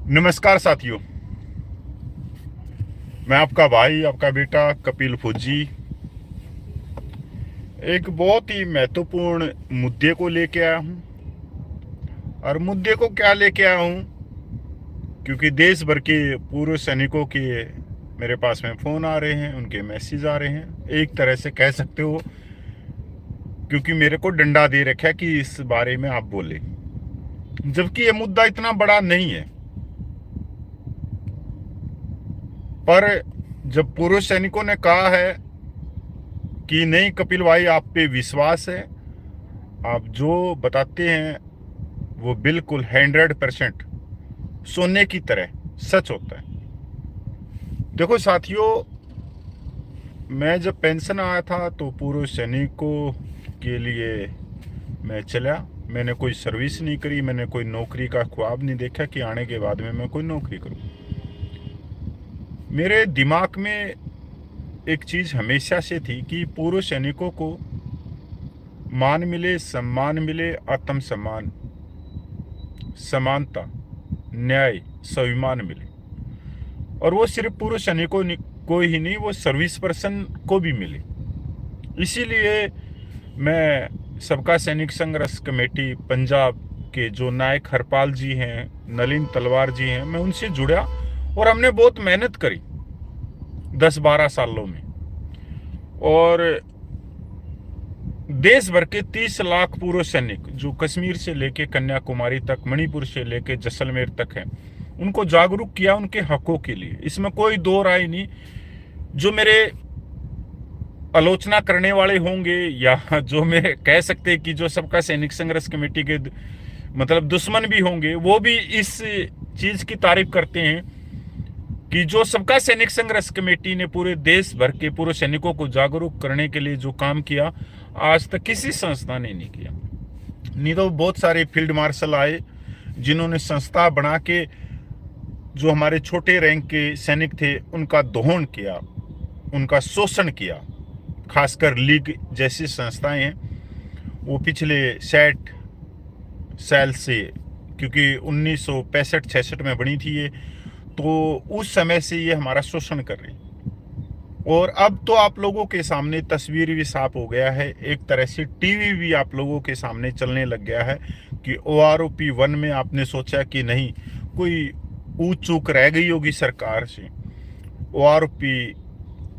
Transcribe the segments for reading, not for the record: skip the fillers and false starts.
नमस्कार साथियों। मैं आपका भाई, आपका बेटा कपिल फौजी एक बहुत ही महत्वपूर्ण मुद्दे को लेके आया हूं। और मुद्दे को क्या लेके आया हूं, क्योंकि देश भर के पूर्व सैनिकों के मेरे पास में फ़ोन आ रहे हैं, उनके मैसेज आ रहे हैं, एक तरह से कह सकते हो, क्योंकि मेरे को डंडा दे रखा है कि इस बारे में आप बोले, जबकि ये मुद्दा इतना बड़ा नहीं है। पर जब पूर्व सैनिकों ने कहा है कि नहीं कपिल भाई, आप पे विश्वास है, आप जो बताते हैं वो बिल्कुल 100% सोने की तरह सच होता है। देखो साथियों, मैं जब पेंशन आया था तो पूर्व सैनिकों के लिए मैं चला। मैंने कोई सर्विस नहीं करी, मैंने कोई नौकरी का ख्वाब नहीं देखा कि आने के बाद में मैं कोई नौकरी करूं। मेरे दिमाग में एक चीज़ हमेशा से थी कि पूर्व सैनिकों को मान मिले, सम्मान मिले, आत्मसम्मान, समानता, न्याय, स्वाभिमान मिले। और वो सिर्फ पूर्व सैनिकों को ही नहीं, वो सर्विस पर्सन को भी मिले। इसीलिए मैं सबका सैनिक संघर्ष कमेटी पंजाब के जो नायक हरपाल जी हैं, नलिन तलवार जी हैं, मैं उनसे जुड़ा और हमने बहुत मेहनत करी 10-12 सालों में। और देश भर के 30 लाख पूर्व सैनिक जो कश्मीर से लेके कन्याकुमारी तक, मणिपुर से लेके जैसलमेर तक हैं, उनको जागरूक किया उनके हकों के लिए। इसमें कोई दो राय नहीं। जो मेरे आलोचना करने वाले होंगे या जो मेरे कह सकते हैं कि जो सबका सैनिक संघर्ष कमेटी के मतलब दुश्मन भी होंगे, वो भी इस चीज की तारीफ करते हैं कि जो सबका सैनिक संघर्ष कमेटी ने पूरे देश भर के पूर्व सैनिकों को जागरूक करने के लिए जो काम किया, आज तक किसी संस्था ने नहीं किया। नहीं तो बहुत सारे फील्ड मार्शल आए जिन्होंने संस्था बना के जो हमारे छोटे रैंक के सैनिक थे उनका दोहन किया, उनका शोषण किया। खासकर लीग जैसी संस्थाएं हैं, वो पिछले 60 साल से, क्योंकि 1965-66 में बनी थी ये, तो उस समय से ये हमारा शोषण कर रही। और अब तो आप लोगों के सामने तस्वीर भी साफ हो गया है, एक तरह से टीवी भी आप लोगों के सामने चलने लग गया है कि OROP 1 में आपने सोचा कि नहीं कोई ऊँच चूक रह गई होगी सरकार से। OROP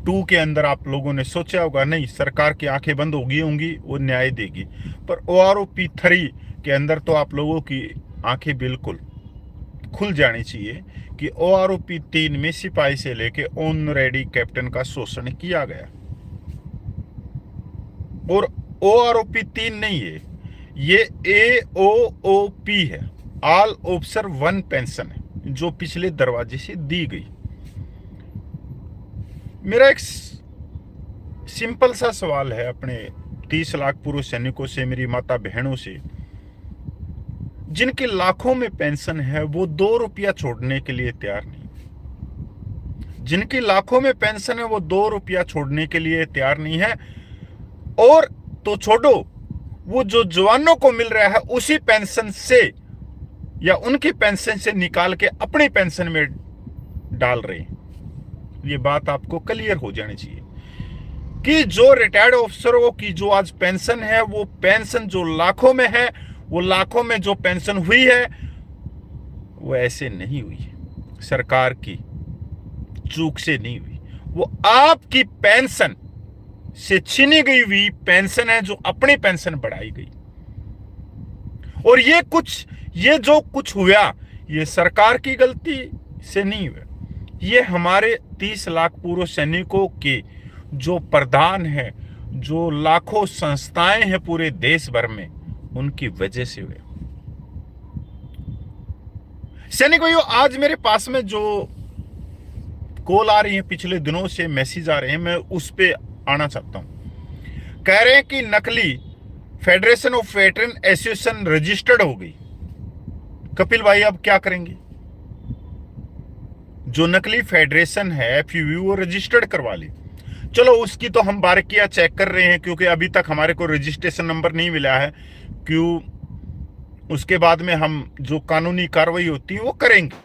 2 के अंदर आप लोगों ने सोचा होगा नहीं सरकार की आंखें बंद हो गई होंगी, वो न्याय देगी। पर OROP 3 के अंदर तो आप लोगों की आंखें बिल्कुल खुल जानी चाहिए कि OROP 3 में सिपाही से लेके ऑनरेडी कैप्टन का शोषण किया गया। और OROP 3 नहीं है, ये AOOP है, ऑल ऑफिसर वन पेंशन है, जो पिछले दरवाजे से दी गई। मेरा एक सिंपल सा सवाल है अपने 30 लाख पूर्व सैनिकों से, मेरी माता बहनों से, जिनके लाखों में पेंशन है, वो 2 रुपया छोड़ने के लिए तैयार नहीं। जिनकी लाखों में पेंशन है वो 2 रुपया छोड़ने के लिए तैयार नहीं है। और तो छोड़ो, वो जो जवानों को मिल रहा है उसी पेंशन से या उनकी पेंशन से निकाल के अपनी पेंशन में डाल रहे हैं। ये बात आपको क्लियर हो जानी चाहिए कि जो रिटायर्ड ऑफिसरों की जो आज पेंशन है, वो पेंशन जो लाखों में है, वो लाखों में जो पेंशन हुई है वो ऐसे नहीं हुई है, सरकार की चूक से नहीं हुई, वो आपकी पेंशन से छीनी गई हुई पेंशन है, जो अपनी पेंशन बढ़ाई गई। और ये जो कुछ हुआ, ये सरकार की गलती से नहीं हुआ, ये हमारे 30 लाख पूर्व सैनिकों के जो प्रधान है, जो लाखों संस्थाएं हैं पूरे देश भर में, उनकी वजह से हुए। सैनिक भाइयों, आज मेरे पास में जो कॉल आ रही है, पिछले दिनों से मैसेज आ रहे हैं, मैं उस पे आना चाहता हूं। कह रहे हैं कि नकली federation of veteran association registered हो गई। कपिल भाई अब क्या करेंगे? जो नकली फेडरेशन है FUV, वो रजिस्टर्ड करवा ली। चलो उसकी तो हम बारीकियां चेक कर रहे हैं, क्योंकि अभी तक हमारे को रजिस्ट्रेशन नंबर नहीं मिला है। क्यों? उसके बाद में हम जो कानूनी कार्रवाई होती है वो करेंगे।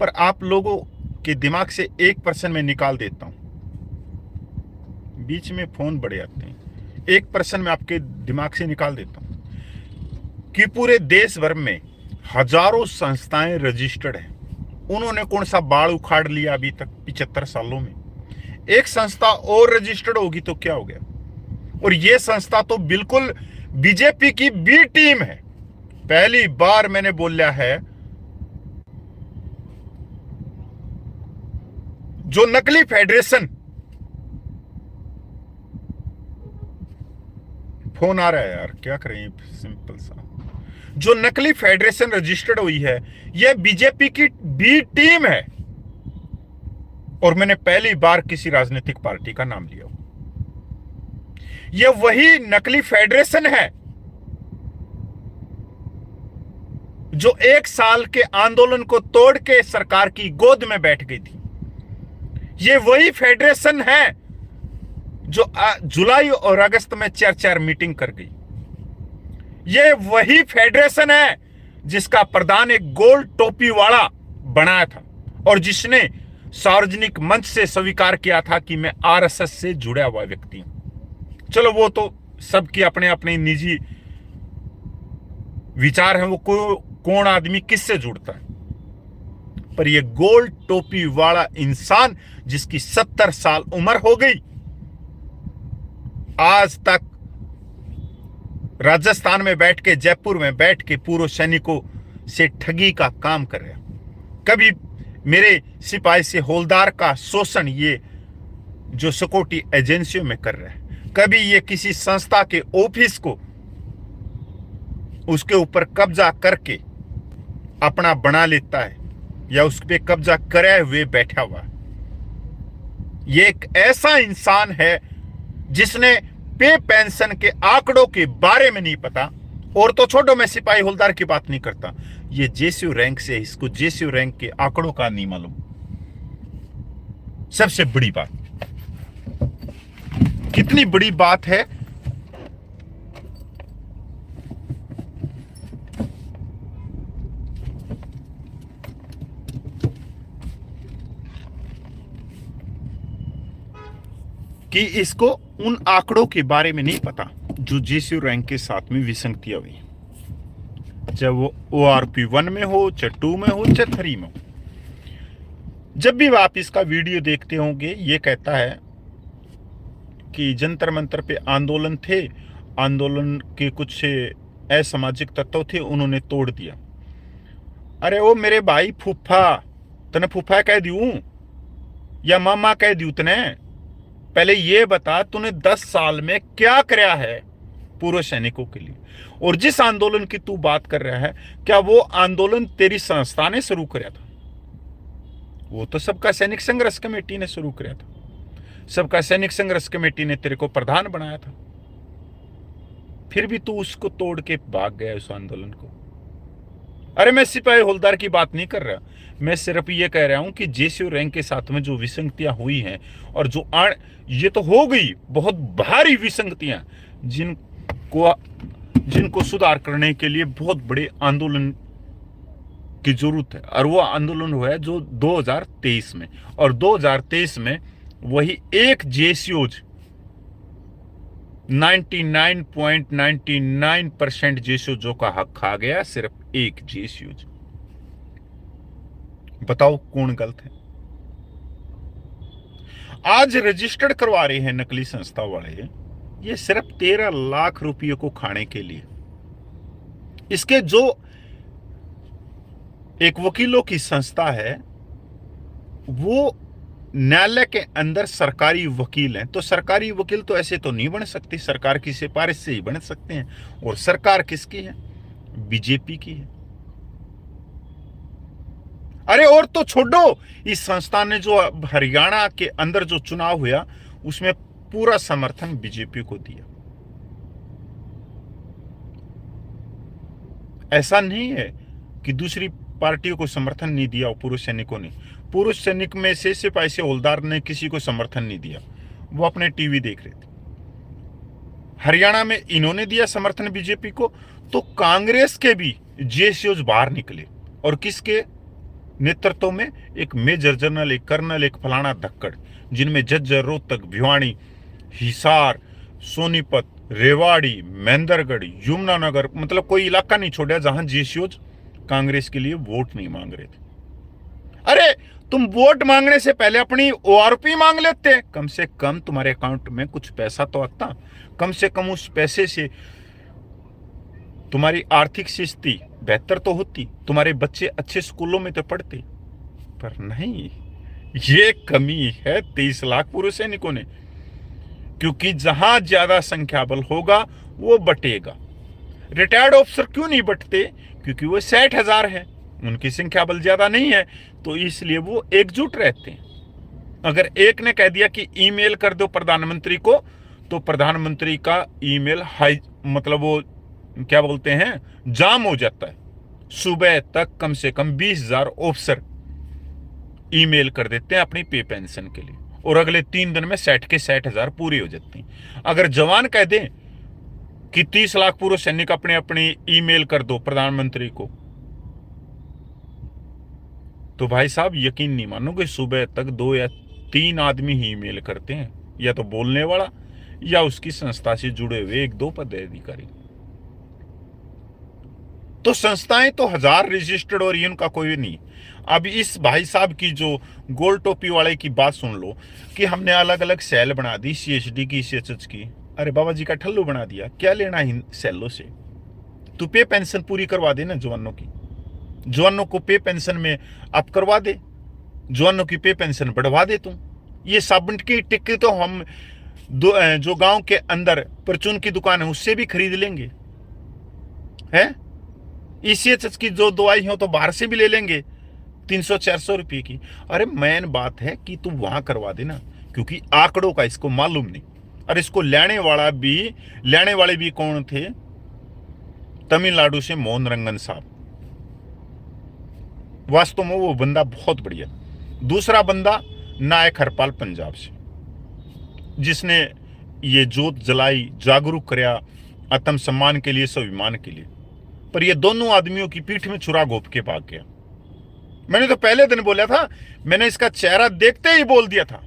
पर आप लोगों के दिमाग से 1% मैं निकाल देता हूं। बीच में फोन बड़े आते हैं। 1% मैं आपके दिमाग से निकाल देता हूं कि पूरे देश भर में हजारों संस्थाएं रजिस्टर्ड हैं। उन्होंने कौन सा बाड़ उखाड़ लिया अभी तक 75 सालों में? एक संस्था और रजिस्टर्ड होगी तो क्या हो गया? और यह संस्था तो बिल्कुल बीजेपी की बी टीम है। पहली बार मैंने बोला है, जो नकली फेडरेशन, फोन आ रहा है यार, क्या करें, सिंपल सा, जो नकली फेडरेशन रजिस्टर्ड हुई है यह बीजेपी की बी टीम है। और मैंने पहली बार किसी राजनीतिक पार्टी का नाम लिया। यह वही नकली फेडरेशन है जो 1 साल के आंदोलन को तोड़ के सरकार की गोद में बैठ गई थी। यह वही फेडरेशन है जो जुलाई और अगस्त में 4-4 मीटिंग कर गई। यह वही फेडरेशन है जिसका प्रधान एक गोल टोपी वाला बनाया था और जिसने सार्वजनिक मंच से स्वीकार किया था कि मैं आरएसएस से जुड़ा हुआ व्यक्ति हूं। चलो वो तो सबकी अपने अपने निजी विचार हैं, वो कौन आदमी किससे जुड़ता है। पर यह गोल टोपी वाला इंसान जिसकी 70 साल उम्र हो गई, आज तक राजस्थान में बैठ के, जयपुर में बैठ के पूर्व सैनिकों से ठगी का काम कर रहा। कभी मेरे सिपाही से हौलदार का शोषण ये जो सिक्योरिटी एजेंसियों में कर रहा है, कभी ये किसी संस्था के ऑफिस को उसके ऊपर कब्जा करके अपना बना लेता है या उस पर कब्जा कराए हुए बैठा हुआ। ये एक ऐसा इंसान है जिसने पे पेंशन के आंकड़ों के बारे में नहीं पता। और तो छोड़ो, मैं सिपाही हवलदार की बात नहीं करता, ये जेसीयू रैंक से, इसको जेसीयू रैंक के आंकड़ों का नहीं मालूम। सबसे बड़ी बात, कितनी बड़ी बात है कि इसको उन आंकड़ों के बारे में नहीं पता जो जेसीयू रैंक के साथ में विसंगतियां हुई, चाहे वो ORP 1 में हो, चाहे 2 में हो, चाहे 3 में हो। जब भी आप इसका वीडियो देखते होंगे, ये कहता है कि जंतर मंतर पे आंदोलन थे, आंदोलन के कुछ असामाजिक तत्व थे, उन्होंने तोड़ दिया। अरे ओ मेरे भाई फूफा, तने फूफा कह दूं या मामा कह दूं तने? पहले ये बता तूने 10 साल में क्या कराया है पूर्व सैनिकों के लिए। और जिस आंदोलन की तू बात कर रहा है, क्या वो आंदोलन तेरी संस्था ने शुरू कराया था? वो तो सबका सैनिक संघर्ष कमेटी ने शुरू कराया था। सबका सैनिक संघर्ष कमेटी ने तेरे को प्रधान बनाया था। फिर भी तू उसको तोड़ के भाग गया उस आंदोलन को। अरे मैं सिपाही हवलदार की बात नहीं कर रहा, मैं सिर्फ ये कह रहा हूं कि जेसीयू रैंक के साथ में जो विसंगतियां हुई हैं और जो ये तो हो गई बहुत भारी विसंगतियां, जिनको सुधार करने के लिए बहुत बड़े आंदोलन की जरूरत है। और वो आंदोलन हुआ है जो 2023 में, और 2023 में वही एक जेसीयूज 99.99% जेसीयूजों का हक खा गया, सिर्फ एक जेसीयूज। बताओ कौन गलत है? आज रजिस्टर्ड करवा रहे हैं नकली संस्था वाले, ये सिर्फ 13 लाख रुपये को खाने के लिए। इसके जो एक वकीलों की संस्था है, वो न्यायालय के अंदर सरकारी वकील हैं, तो सरकारी वकील तो ऐसे तो नहीं बन सकते, सरकार की सिफारिश से ही बन सकते हैं। और सरकार किसकी है? बीजेपी की है। अरे और तो छोड़ो, इस संस्था ने जो हरियाणा के अंदर जो चुनाव हुआ उसमें पूरा समर्थन बीजेपी को दिया। ऐसा नहीं है कि दूसरी पार्टियों को समर्थन नहीं दिया पूर्व सैनिकों ने। पूर्व सैनिक में से सिपाही से हवलदार ने किसी को समर्थन नहीं दिया, वो अपने टीवी देख रहे थे। हरियाणा में इन्होंने दिया समर्थन बीजेपी को, तो कांग्रेस के भी जेसीयूज बाहर निकले। और किसके? नेतृत्व में एक मेजर जनरल, एक कर्नल, एक फलाना धक्कड़, जिनमें झज्जर, रोहतक, भिवानी, हिसार, सोनीपत, रेवाड़ी, महेंद्रगढ़, यमुनानगर, मतलब कोई इलाका नहीं छोड़ा जहां जेसीओज कांग्रेस के लिए वोट नहीं मांग रहे थे। अरे तुम वोट मांगने से पहले अपनी ओआरपी मांग लेते, कम से कम तुम्हारे अकाउंट में कुछ पैसा तो आता, कम से कम उस पैसे से तुम्हारी आर्थिक स्थिति बेहतर तो होती, तुम्हारे बच्चे अच्छे स्कूलों में तो पढ़ते। पर नहीं, ये कमी है 23 लाख पूर्व सैनिकों ने, क्योंकि जहां ज्यादा संख्या बल होगा वो बटेगा। रिटायर्ड ऑफिसर क्यों नहीं बटते? क्योंकि वो 60,000 है, उनकी संख्या बल ज्यादा नहीं है, तो इसलिए वो एकजुट रहते हैं। अगर एक ने कह दिया कि ईमेल कर दो प्रधानमंत्री को, तो प्रधानमंत्री का ईमेल हाई, मतलब वो क्या बोलते हैं, जाम हो जाता है। सुबह तक कम से कम 20,000 ऑफिसर ईमेल कर देते हैं अपनी पे पेंशन के लिए, और अगले 3 दिन में 60 के 60,000 पूरी हो जाती हैं। अगर जवान कह दें कि 30 लाख पूर्व सैनिक अपने अपनी ईमेल कर दो प्रधानमंत्री को, तो भाई साहब यकीन नहीं मानोगे, सुबह तक 2 या 3 आदमी ही ईमेल करते हैं, या तो बोलने वाला या उसकी संस्था से जुड़े हुए 1-2 पदाधिकारी। तो संस्थाएं तो 1000 रजिस्टर्ड और ये उनका कोई नहीं। अब इस भाई साहब की जो गोल टोपी वाले की बात सुन लो कि हमने अलग अलग सेल बना दी, सीएचडी की, सीएचएच की। अरे बाबा जी का ठल्लू बना दिया, क्या लेना इन सेलों से? तू पे पेंशन पूरी करवा दे ना जवानों की, जवानों को पे पेंशन में आप करवा दे, जवानों की पे पेंशन बढ़वा दे। तुम ये साबुन की टिक्की तो हम जो गांव के अंदर परचून की दुकान है उससे भी खरीद लेंगे, है? ईसीएचएस की जो दवाई हो तो बाहर से भी ले लेंगे 300-400 रुपये की। अरे मेन बात है कि तू वहां करवा देना, क्योंकि आंकड़ों का इसको मालूम नहीं। और इसको लेने वाले भी कौन थे? तमिलनाडु से मोहन रंगन साहब। वास्तव में वो बंदा बहुत बढ़िया। दूसरा बंदा नायक हरपाल पंजाब से, जिसने ये जोत जलाई, जागरूक कराया आत्म सम्मान के लिए, स्वाभिमान के लिए। पर ये दोनों आदमियों की पीठ में छुरा घोप के भाग गया। मैंने तो पहले दिन बोला था, मैंने इसका चेहरा देखते ही बोल दिया था,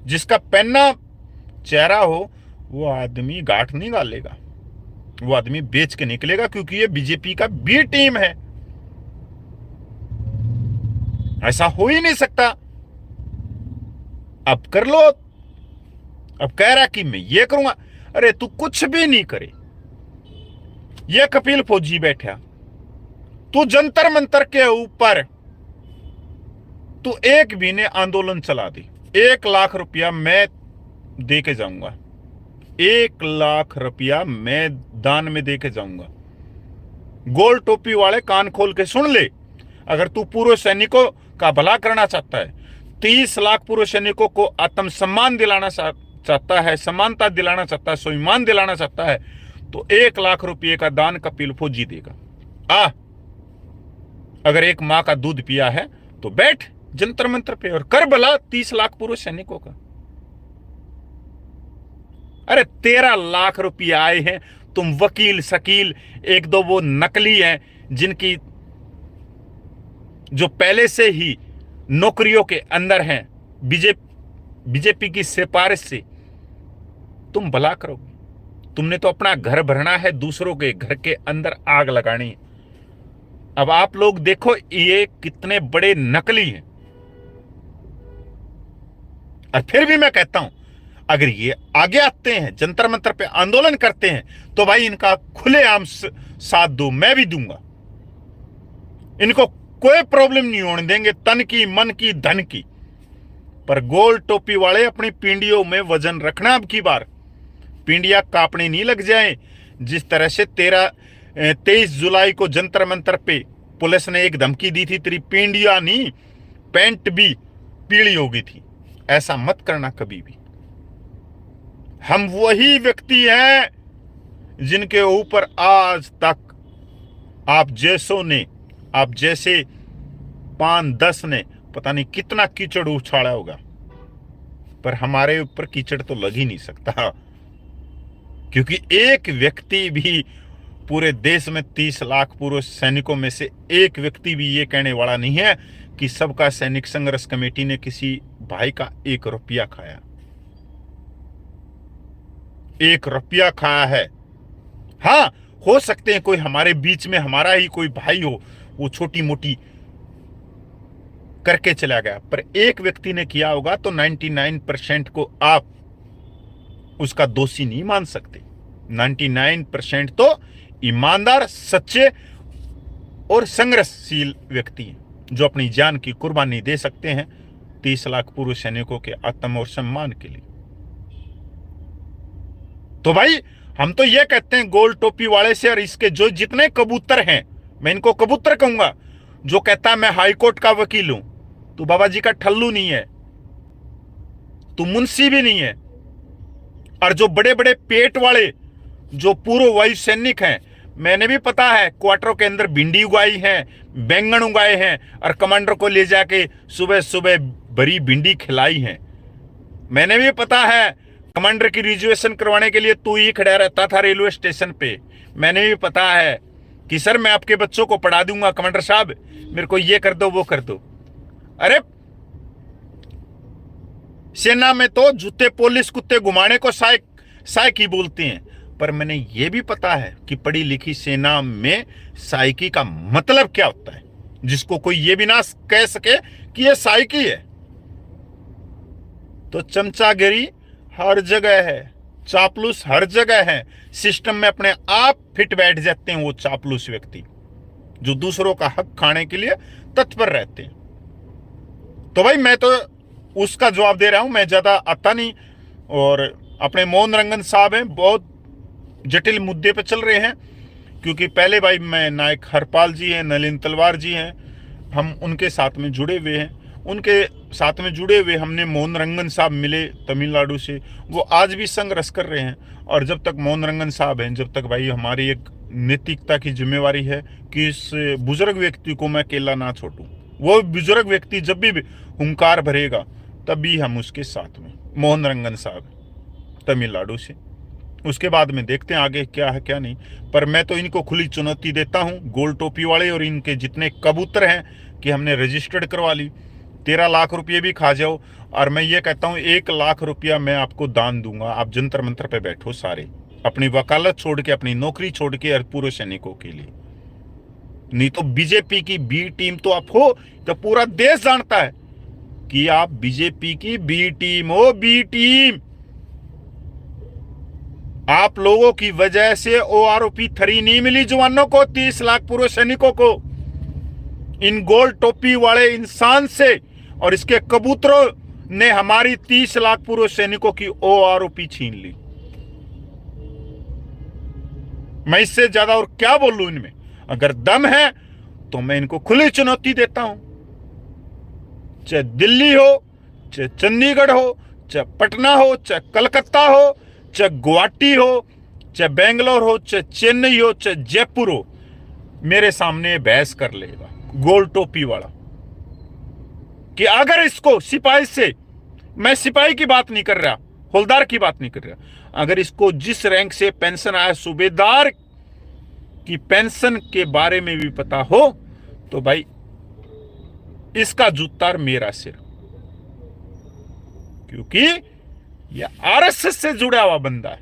जिसका पन्ना चेहरा हो वो आदमी गांठ नहीं गालेगा, वो आदमी बेच के निकलेगा, क्योंकि ये बीजेपी का बी टीम है। ऐसा हो ही नहीं सकता। अब कर लो, अब कह रहा कि मैं ये करूंगा। अरे तू कुछ भी नहीं करे, ये कपिल फौजी बैठा, तू जंतर मंतर के ऊपर तू एक भी ने आंदोलन चला दी, 1 लाख रुपया मैं दे के जाऊंगा, 1 लाख रुपया मैं दान में दे के जाऊंगा। गोल टोपी वाले कान खोल के सुन ले, अगर तू पूर्व सैनिकों का भला करना चाहता है, 30 लाख पूर्व सैनिकों को आत्म सम्मान दिलाना चाहता है, समानता दिलाना चाहता है, स्वाभिमान दिलाना चाहता है, तो 1 लाख रुपये का दान कपिल फौजी देगा। अगर एक मां का दूध पिया है तो बैठ जंतर मंतर पे और कर भला 30 लाख पूर्व सैनिकों का। अरे 13 लाख रुपये आए हैं, तुम वकील शकील 1-2 वो नकली हैं, जिनकी जो पहले से ही नौकरियों के अंदर हैं बीजेपी की सिफारिश से, तुम भला करोगे। तुमने तो अपना घर भरना है, दूसरों के घर के अंदर आग लगानी है। अब आप लोग देखो ये कितने बड़े नकली हैं। और फिर भी मैं कहता हूं, अगर ये आगे आते हैं, जंतर मंतर पे आंदोलन करते हैं, तो भाई इनका खुलेआम साथ दो, मैं भी दूंगा। इनको कोई प्रॉब्लम नहीं होने देंगे, तन की, मन की, धन की। पर गोल टोपी वाले अपनी पिंडियों में वजन रखना। अब की बार पिंडिया कांपने नहीं लग जाए, जिस तरह से 23 जुलाई को जंतर मंतर पे पुलिस ने एक धमकी दी थी, तेरी पिंडिया नहीं पैंट भी पीली हो गई थी। ऐसा मत करना कभी भी। हम वही व्यक्ति हैं जिनके ऊपर आज तक आप जैसे 5-10 ने पता नहीं कितना कीचड़ उछाड़ा होगा, पर हमारे ऊपर कीचड़ तो लग ही नहीं सकता, क्योंकि एक व्यक्ति भी पूरे देश में 30 लाख पूर्व सैनिकों में से एक व्यक्ति भी ये कहने वाला नहीं है कि सबका सैनिक संघर्ष कमेटी ने किसी भाई का 1 रुपया खाया। 1 रुपया खाया है। हाँ, हो सकते हैं कोई हमारे बीच में हमारा ही कोई भाई हो, वो छोटी मोटी करके चला गया, पर एक व्यक्ति ने किया होगा तो 99% को आप उसका दोषी नहीं मान सकते। 99% तो ईमानदार, सच्चे और संघर्षशील व्यक्ति हैं जो अपनी जान की कुर्बानी दे सकते हैं 30 लाख पूर्व सैनिकों के आत्म और सम्मान के लिए। तो भाई हम तो ये कहते हैं गोल टोपी वाले से और इसके जो जितने कबूतर हैं, मैं इनको कबूतर कहूंगा, जो कहता है मैं हाईकोर्ट का वकील हूं, तू बाबा जी का ठल्लू नहीं है, तू मुंशी भी नहीं है। और जो बड़े बड़े पेट वाले जो पूर्व वायु सैनिक हैं, मैंने भी पता है क्वार्टरों के अंदर भिंडी उगाई है, बैंगन उगाए हैं और कमांडर को ले जाके सुबह सुबह भरी भिंडी खिलाई है। मैंने भी पता है कमांडर की रिजर्वेशन करवाने के लिए तू ही खड़ा रहता था रेलवे स्टेशन पे। मैंने भी पता है कि सर मैं आपके बच्चों को पढ़ा दूंगा, कमांडर साहब मेरे को ये कर दो वो कर दो। अरे सेना में तो जूते पुलिस कुत्ते घुमाने को साइकी बोलते हैं, पर मैंने ये भी पता है कि पढ़ी लिखी सेना में साइकी का मतलब क्या होता है, जिसको कोई ये भी ना कह सके कि ये साइकी है। तो चमचागिरी हर जगह है, चापलूस हर जगह है। सिस्टम में अपने आप फिट बैठ जाते हैं वो चापलूस व्यक्ति जो दूसरों का हक खाने के लिए तत्पर रहते हैं। तो भाई मैं तो उसका जवाब दे रहा हूं, मैं ज्यादा आता नहीं। और अपने मोहन रंगन साहब हैं, बहुत जटिल मुद्दे पे चल रहे हैं, क्योंकि पहले भाई मैं नायक हरपाल जी हैं, नलिन तलवार जी हैं, हम उनके साथ में जुड़े हुए हैं। उनके साथ में जुड़े हुए हमने मोहन रंगन साहब मिले तमिलनाडु से, वो आज भी संघर्ष कर रहे हैं। और जब तक मोहन रंगन साहब हैं, जब तक भाई हमारी एक नैतिकता की जिम्मेवारी है कि इस बुजुर्ग व्यक्ति को मैं अकेला ना छोड़ूं। वो बुजुर्ग व्यक्ति जब भी हुंकार भरेगा तभी हम उसके साथ में। मोहन रंगन साहब तमिलनाडु से, उसके बाद में देखते हैं आगे क्या है क्या नहीं। पर मैं तो इनको खुली चुनौती देता हूं, गोल टोपी वाले और इनके जितने कबूतर हैं, कि हमने रजिस्टर्ड करवा ली, 13 लाख रुपये भी खा जाओ, और मैं ये कहता हूं 1 लाख रुपया मैं आपको दान दूंगा। आप जंतर मंतर पे बैठो सारे, अपनी वकालत छोड़ के, अपनी नौकरी छोड़ के, और पूर्व सैनिकों के लिए। नहीं तो बीजेपी की बी टीम तो आप हो, तो पूरा देश जानता है कि आप बीजेपी की बी टीम हो। बी टीम आप लोगों की वजह से OROP 3 नहीं मिली जवानों को, 30 लाख पूर्व सैनिकों को, इन गोल टोपी वाले इंसान से और इसके कबूतरों ने हमारी 30 लाख पूर्व सैनिकों की OROP छीन ली। मैं इससे ज्यादा और क्या बोलूं इनमें। अगर दम है तो मैं इनको खुली चुनौती देता हूं, चाहे दिल्ली हो, चाहे चंडीगढ़ हो, चाहे पटना हो, चाहे कलकत्ता हो, चाहे गुवाहाटी हो, चाहे बेंगलोर हो, चाहे चेन्नई हो, चाहे जयपुर हो, मेरे सामने बहस कर लेगा गोल टोपी वाला कि अगर इसको सिपाही से, मैं सिपाही की बात नहीं कर रहा, हवलदार की बात नहीं कर रहा, अगर इसको जिस रैंक से पेंशन आया, सूबेदार की पेंशन के बारे में भी पता हो, तो भाई इसका जूतार मेरा सिर, क्योंकि यह RSS से जुड़ा हुआ बंदा है।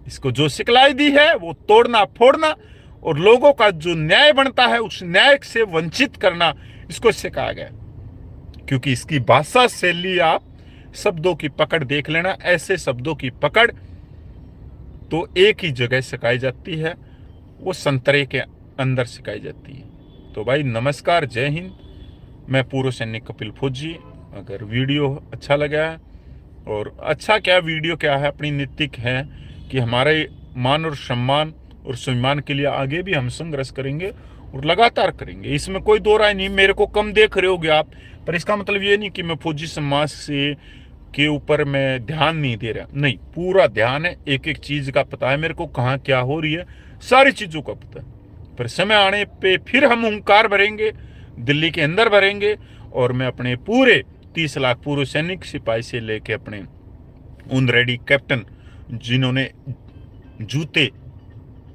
इसको जो सिखलाई दी है वो तोड़ना फोड़ना और लोगों का जो न्याय बनता है उस न्याय से वंचित करना इसको सिखाया गया। क्योंकि इसकी भाषा शैली, आप शब्दों की पकड़ देख लेना, ऐसे शब्दों की पकड़ तो एक ही जगह सिखाई जाती है, वो संतरे के अंदर सिखाई जाती है। तो भाई नमस्कार, जय हिंद। मैं पूर्व सैनिक कपिल फौजी। अगर वीडियो अच्छा लगा है, और अच्छा क्या वीडियो क्या है, अपनी नैतिक है कि हमारे मान और सम्मान और सम्मान के लिए आगे भी हम संघर्ष करेंगे और लगातार करेंगे, इसमें कोई दो राय नहीं। मेरे को कम देख रहे होगे आप, पर इसका मतलब ये नहीं कि मैं फौजी समाज से के ऊपर मैं ध्यान नहीं दे रहा, नहीं, पूरा ध्यान है। एक एक चीज का पता है मेरे को, कहाँ क्या हो रही है, सारी चीजों का पता है। पर समय आने पे फिर हम हुंकार भरेंगे, दिल्ली के अंदर भरेंगे, और मैं अपने पूरे 30 लाख पूर्व सैनिक सिपाही से लेके अपने उन रेडी कैप्टन जिन्होंने जूते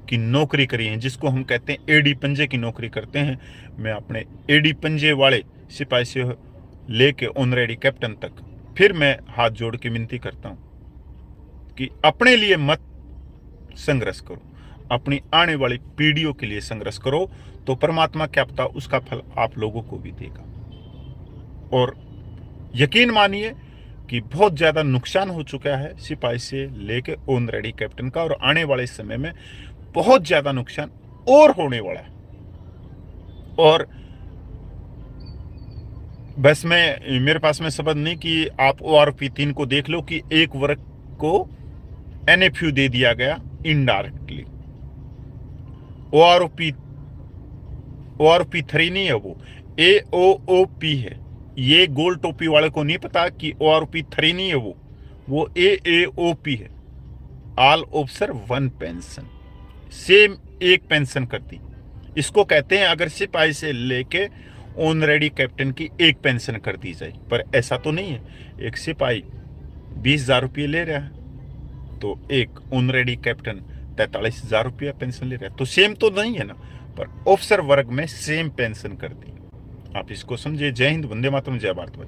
की नौकरी करी है, जिसको हम कहते हैं एडी पंजे की नौकरी करते हैं। मैं अपने एडी पंजे वाले सिपाही से लेके ऑनरेडी कैप्टन तक फिर मैं हाथ जोड़ के विनती करता हूं कि अपने लिए मत संघर्ष करो, अपनी आने वाली पीढ़ियों के लिए संघर्ष करो, तो परमात्मा क्या पता उसका फल आप लोगों को भी देगा। और यकीन मानिए कि बहुत ज्यादा नुकसान हो चुका है सिपाही से लेके ऑनरेडी कैप्टन का, और आने वाले समय में बहुत ज्यादा नुकसान और होने वाला है। और बस मेरे पास में शब्द नहीं कि आप ORP 3 को देख लो कि एक वर्ग को NFU दे दिया गया इनडायरेक्टली। ORP 3 नहीं है, वो AOOP है। ये गोल टोपी वाले को नहीं पता कि ORP 3 नहीं है, वो AAOP है, all officer one pension, same एक पेंशन करती। इसको कहते हैं अगर सिपाही से लेके ऑनरेडी कैप्टन की एक पेंशन कर दी जाए, पर ऐसा तो नहीं है। एक सिपाही 20,000 रुपये ले रहा है तो एक ऑनरेडी कैप्टन 43,000 रुपया पेंशन ले रहा है, तो सेम तो नहीं है ना, पर ऑफिसर वर्ग में सेम पेंशन कर दी। आप इसको समझिए। जय हिंद, वंदे मातरम, जय भारत भाई।